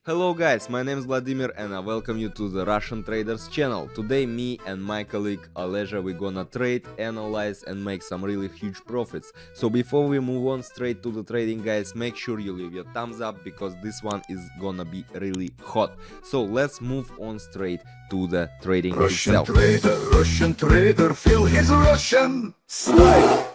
Hello guys, my name is Vladimir and I welcome you to the Russian Traders channel. Today me and my colleague Olesha we're gonna trade, analyze and make some really huge profits. So before we move on straight to the trading guys, make sure you leave your thumbs up because this one is gonna be really hot. So let's move on straight to the trading itself. Russian trader, feel his Russian style.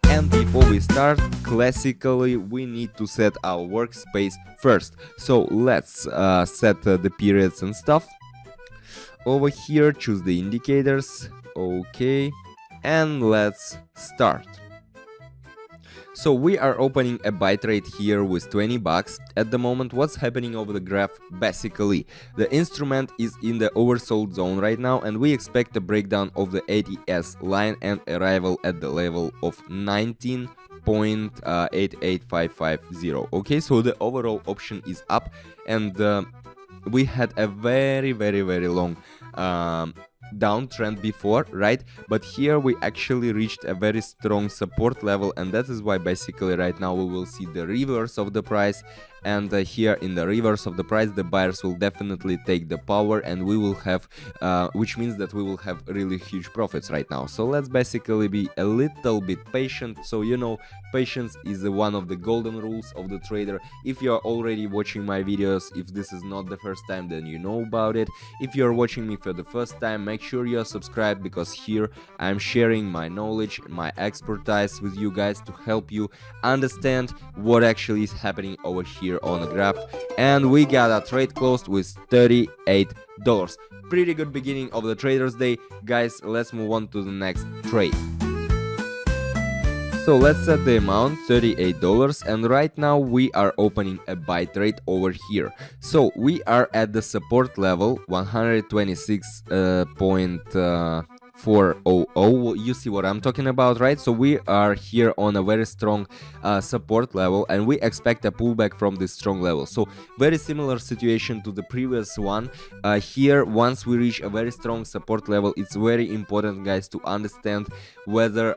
And before we start, classically we need to set our workspace first. So let's set the periods and stuff. Over here choose the indicators, okay, and let's start. So we are opening a buy trade here with 20 bucks. At the moment, what's happening over the graph? Basically, the instrument is in the oversold zone right now and we expect a breakdown of the ATS line and arrival at the level of 19.88550. Okay, so the overall option is up and we had a very long downtrend before, right? But here we actually reached a very strong support level and that is why basically right now we will see the reverse of the price. And here in the reverse of the price the buyers will definitely take the power and we will have which means that we will have really huge profits right now. So let's basically be a little bit patient. So you know, patience is one of the golden rules of the trader. If you are already watching my videos, if this is not the first time, then you know about it. If you are watching me for the first time, make sure you are subscribed because here I'm sharing my knowledge, my expertise with you guys to help you understand what actually is happening over here on the graph. And we got a trade closed with $38. Pretty good beginning of the traders day. Guys, let's move on to the next trade. So let's set the amount $38 and right now we are opening a buy trade over here. So we are at the support level 126.400. You see what I'm talking about, right? So we are here on a very strong support level and we expect a pullback from this strong level. So very similar situation to the previous one. Here once we reach a very strong support level, it's very important guys to understand whether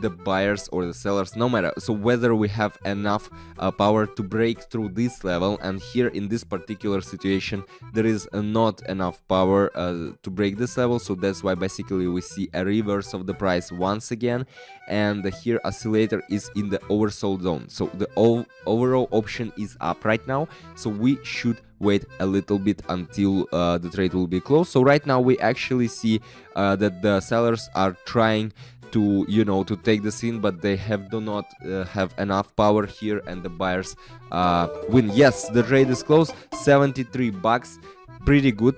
the buyers or the sellers, no matter, so whether we have enough power to break through this level. And here in this particular situation there is not enough power to break this level, so that's why basically we see a reverse of the price once again. And here oscillator is in the oversold zone, so the overall option is up right now, so we should wait a little bit until the trade will be closed. So right now we actually see that the sellers are trying to, you know, to take the scene, but they do not have enough power here and the buyers win. Yes, the trade is closed, 73 bucks, pretty good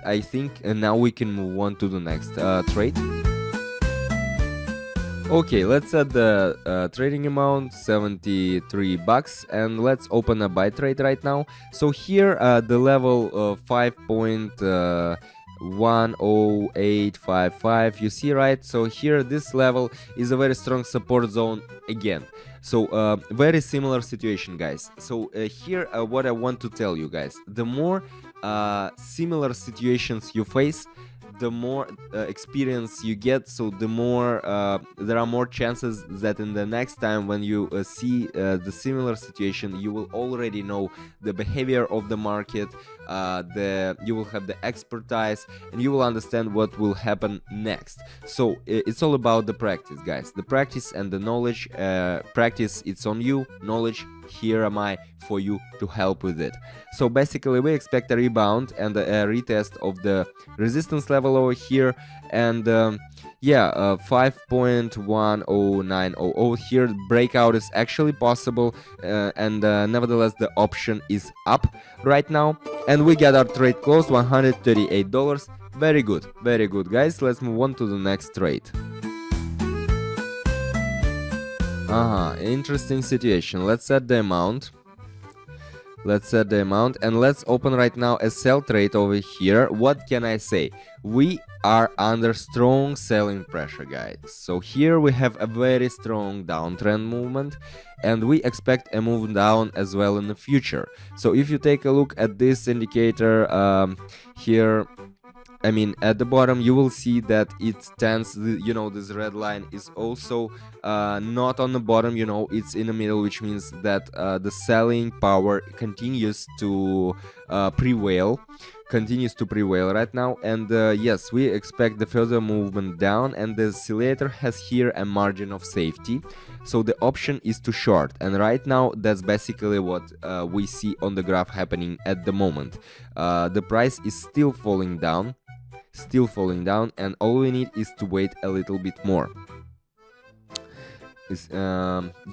I think. And now we can move on to the next trade. Okay, let's set the trading amount 73 bucks and let's open a buy trade right now. So here the level 5.10855, you see, right? So here this level is a very strong support zone again. So very similar situation guys. So here what I want to tell you guys, the more similar situations you face, the more experience you get, so the more there are more chances that in the next time when you see the similar situation, you will already know the behavior of the market, you will have the expertise and you will understand what will happen next. So it's all about the practice guys, the practice and the knowledge. Practice, it's on you, knowledge, here am I for you to help with it. So basically we expect a rebound and a retest of the resistance level over here. And yeah, 5.10900 here, breakout is actually possible, and nevertheless the option is up right now and we get our trade closed, $138. Very good guys. Let's move on to the next trade. Interesting situation. Let's set the amount and let's open right now a sell trade over here. What can I say? We are under strong selling pressure guys. So here we have a very strong downtrend movement and we expect a move down as well in the future. So if you take a look at this indicator here, I mean at the bottom you will see that it stands, you know, this red line is also not on the bottom, you know, it's in the middle, which means that the selling power continues to prevail right now. And yes, we expect the further movement down, and the oscillator has here a margin of safety, so the option is to short. And right now that's basically what we see on the graph happening at the moment. The price is still falling down, and all we need is to wait a little bit more.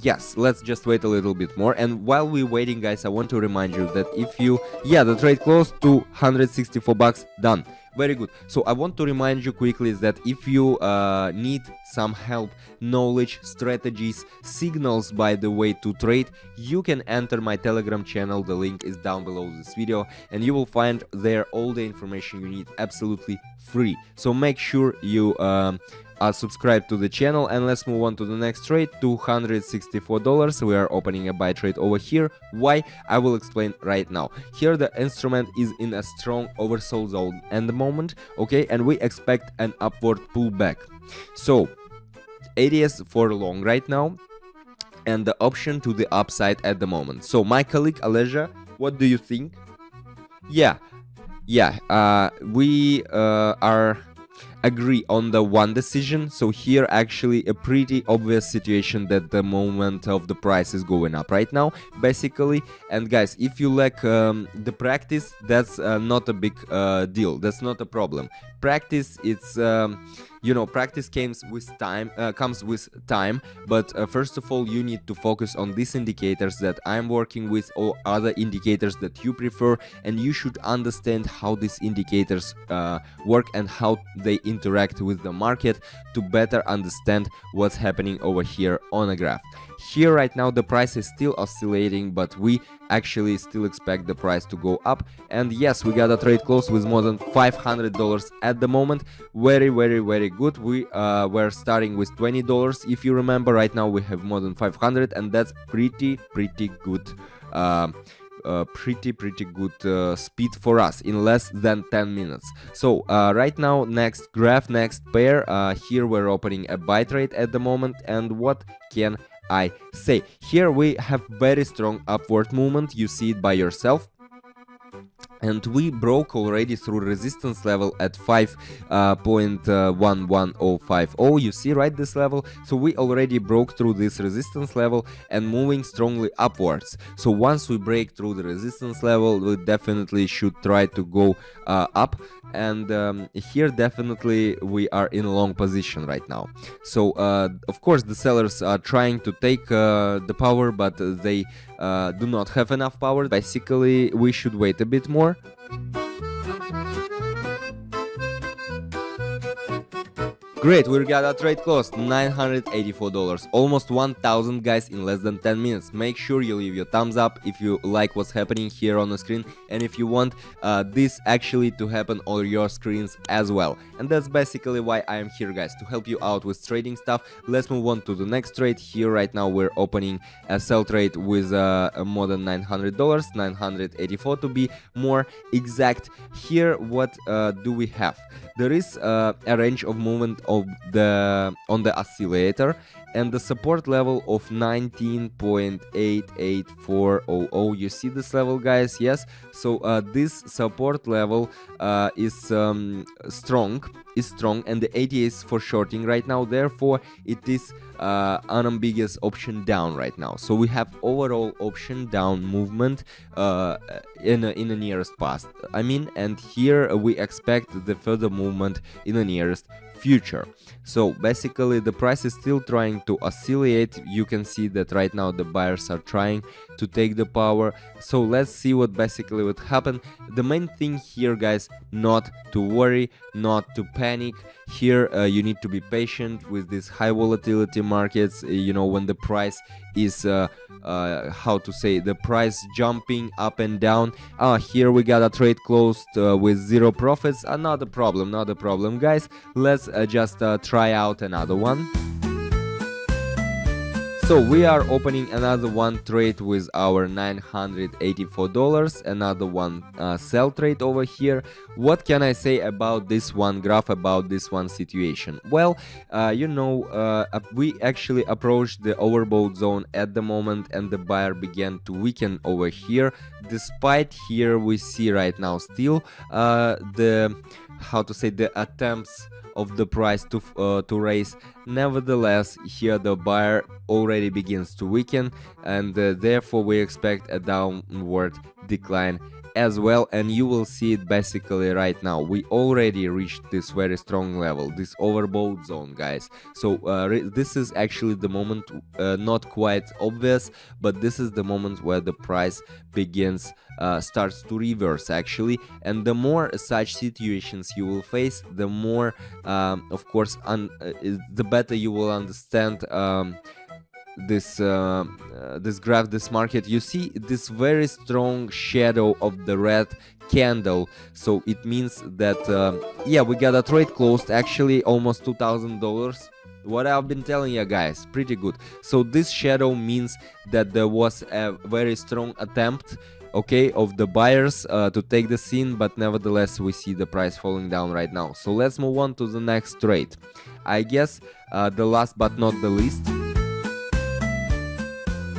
Yes, let's just wait a little bit more. And while we're waiting, guys, I want to remind you that if you, yeah, the trade closed to 164 bucks, done. Very good. So I want to remind you quickly is that if you need some help, knowledge, strategies, signals, by the way, to trade, you can enter my Telegram channel. The link is down below this video, and you will find there all the information you need absolutely free. So make sure you subscribe to the channel, and let's move on to the next trade. $264. We are opening a buy trade over here. Why? I will explain right now. Here the instrument is in a strong oversold zone at the moment, okay, and we expect an upward pullback. So ADS for long right now, and the option to the upside at the moment. So my colleague Aleja, what do you think? Yeah, we are agree on the one decision. So here actually a pretty obvious situation that the moment of the price is going up right now basically. And guys, if you lack the practice, that's not a big deal, that's not a problem. Practice, it's you know, practice comes with time, but first of all you need to focus on these indicators that I'm working with, or other indicators that you prefer, and you should understand how these indicators work and how they interact with the market to better understand what's happening over here on a graph. Here right now the price is still oscillating, but we actually still expect the price to go up. And yes, we got a trade close with more than $500 at the moment. Very good. We were starting with $20, if you remember. Right now we have more than 500, and that's pretty good. Pretty good speed for us in less than 10 minutes. So right now, next graph, next pair, here we're opening a buy trade at the moment. And what can I say? Here we have very strong upward movement, you see it by yourself. And we broke already through resistance level at 5.11050. You see, right, this level? So we already broke through this resistance level and moving strongly upwards. So once we break through the resistance level, we definitely should try to go up. And here definitely we are in a long position right now. So of course the sellers are trying to take the power, but they do not have enough power. Basically we should wait a bit more. Great, we got a trade cost $984, almost 1,000, guys, in less than 10 minutes. Make sure you leave your thumbs up if you like what's happening here on the screen, and if you want this actually to happen on your screens as well. And that's basically why I am here, guys, to help you out with trading stuff. Let's move on to the next trade. Here right now we're opening a sell trade with more than $900, $984 to be more exact. Here what do we have? There is a range of movement on the oscillator, and the support level of 19.88400. You see this level, guys? Yes. So this support level is strong, and the ADS is for shorting right now. Therefore, it is unambiguous option down right now. So we have overall option down movement in the nearest past. I mean, and here we expect the further movement in the nearest future. So basically the price is still trying to oscillate. You can see that right now the buyers are trying to take the power. So let's see what basically would happen. The main thing here, guys, not to worry, not to panic. Here you need to be patient with these high volatility markets. You know, when the price is how to say, the price jumping up and down. Here we got a trade closed with 0 profits. Not a problem, guys. Let's just try out another one. So we are opening another one trade with our $984, another one sell trade over here. What can I say about this one graph, about this one situation? Well, we actually approached the overbought zone at the moment, and the buyer began to weaken over here. Despite here we see right now still the attempts of the price to raise. Nevertheless, here the buyer already begins to weaken, and therefore we expect a downward decline as well, and you will see it basically right now. We already reached this very strong level, this overbought zone, guys. So this is actually the moment, not quite obvious, but this is the moment where the price starts to reverse actually. And the more such situations you will face, the more of course the better you will understand this graph, this market. You see this very strong shadow of the red candle, so it means that yeah, we got a trade closed actually almost $2,000. What I've been telling you guys, pretty good. So this shadow means that there was a very strong attempt, okay, of the buyers to take the scene, but nevertheless we see the price falling down right now. So let's move on to the next trade. I guess the last but not the least.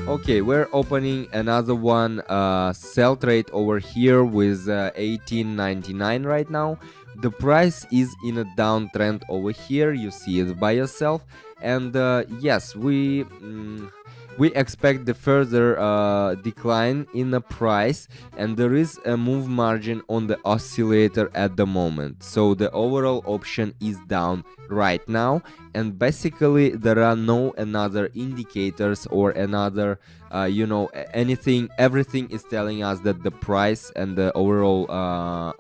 Okay, we're opening another one sell trade over here with $18.99 right now. The price is in a downtrend over here, you see it by yourself, and yes, we expect the further decline in the price, and there is a move margin on the oscillator at the moment. So the overall option is down right now, and basically there are no another indicators or another everything is telling us that the price and the overall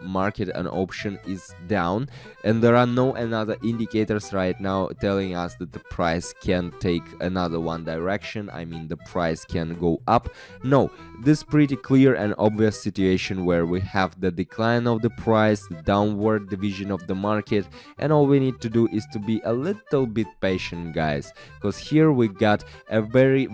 market and option is down, and there are no another indicators right now telling us that the price can take another one direction. I mean, the price can go up. No, this pretty clear and obvious situation where we have the decline of the price, the downward division of the market, and all we need to do is to be a little bit patient, guys, because here we picked a very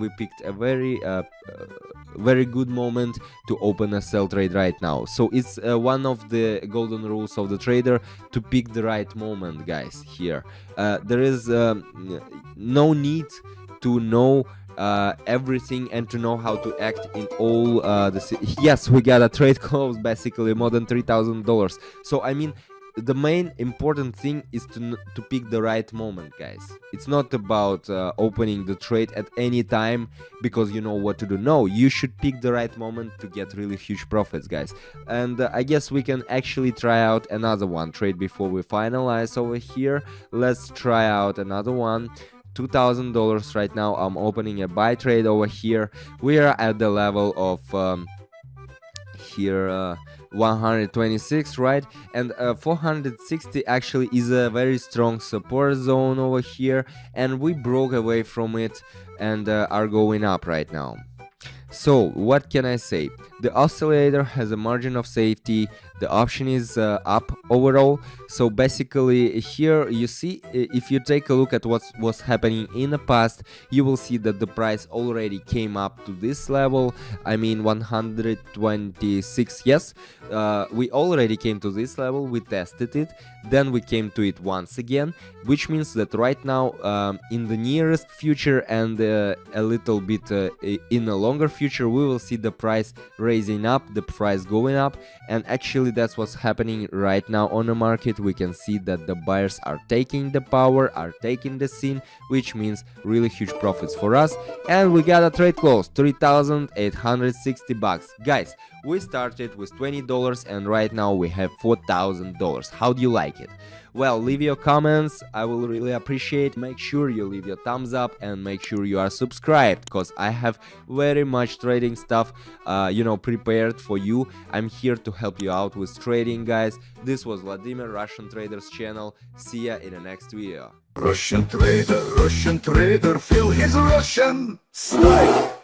good moment to open a sell trade right now. So it's one of the golden rules of the trader to pick the right moment, guys. Here there is no need to know everything and to know how to act in all yes, we got a trade close basically more than $3,000. So I mean, the main important thing is to pick the right moment, guys. It's not about opening the trade at any time because you know what to do. No, you should pick the right moment to get really huge profits, guys. And I guess we can actually try out another one trade before we finalize over here. Let's try out another one. $2,000 right now. I'm opening a buy trade over here. We are at the level of here 126, right? And 460 actually is a very strong support zone over here, and we broke away from it and are going up right now. So what can I say? The oscillator has a margin of safety. The option is up overall. So basically here you see, if you take a look at what was happening in the past, you will see that the price already came up to this level. I mean 126. Yes, we already came to this level. We tested it, then we came to it once again, which means that right now in the nearest future and a little bit in the longer future, we will see the price raising up, the price going up, and actually that's what's happening right now on the market. We can see that the buyers are taking the power, are taking the scene, which means really huge profits for us. And we got a trade close, $3,860. Guys, we started with $20 and right now we have $4,000. How do you like it? Well, leave your comments, I will really appreciate. Make sure you leave your thumbs up and make sure you are subscribed, because I have very much trading stuff prepared for you. I'm here to help you out with trading, guys. This was Vladimir, Russian Traders channel. See ya in the next video. Russian trader, feel his Russian style.